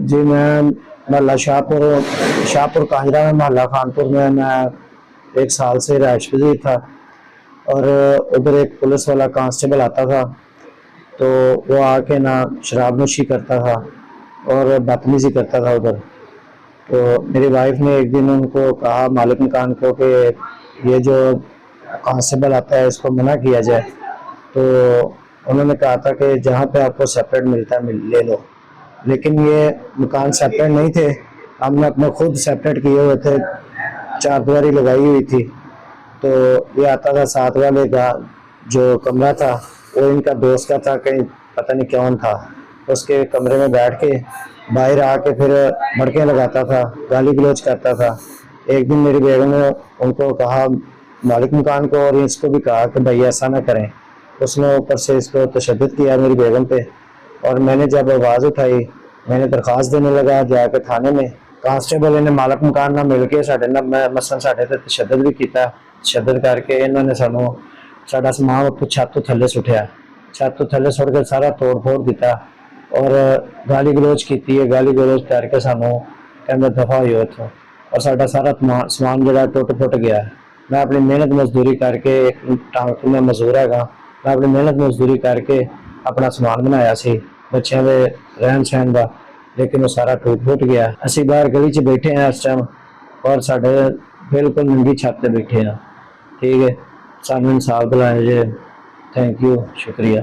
जी मैं मोहल्ला शाहपुर कांजरा में मोहल्ला खानपुर में मैं 1 साल से रहायश पजीर था। और उधर एक पुलिस वाला कांस्टेबल आता था, तो वो आके ना शराब नोशी करता था और बदतमीजी करता था उधर। तो मेरी वाइफ ने एक दिन उनको कहा, मालिक मकान को, कि ये जो कांस्टेबल आता है इसको मना किया जाए। तो उन्होंने कहा था कि जहाँ पे आपको सेपरेट मिलता है ले लो। लेकिन ये मकान सेपरेट नहीं थे, हमने अपने खुद सेपरेट किए हुए थे, चारदीवारी लगाई हुई थी। तो ये आता था साथ वाले का जो कमरा था, वो इनका दोस्त का था, कहीं पता नहीं कौन था। उसके कमरे में बैठ के बाहर आके फिर भड़के लगाता था, गाली गलौज करता था। एक दिन मेरी बेगम ने उनको कहा, मालिक मकान को और इसको भी कहा कि भाई ऐसा ना करें। उसने ऊपर से इसको तशद्दुद किया मेरी बेगम पे। और मैंने जब आवाज़ उठाई, मैंने दरख्वास्त देने लगा जाके थाने में। कांस्टेबल ने मालक मकान ना मिल के साढ़े ना मसलन साढ़े ते तशद्दुद भी किया। तशद्दुद करके इन्होंने सानू साडा समान उत्तों छत तो थल्ले सुटिया, छत तो थल्ले सुट के सारा तोड़ फोड़ दिता और गाली गलोच की है। गाली गलोच करके सानू कहते दफा हो इत्थों, और साडा सारा समान जो टुट फुट गया। मैं अपनी मेहनत मजदूरी करके, टांग मैं मजदूर है, मैं अपनी मेहनत मजदूरी करके अपना समान बनाया सी बच्चों के रहन सहन का, लेकिन वो सारा टूट फुट गया। असी बाहर गली च बैठे हैं इस टाइम, और साढ़े बिल्कुल नंगी छत पे बैठे हैं। ठीक है, सानू इंसाफ दिलाया जे। थैंक यू, शुक्रिया।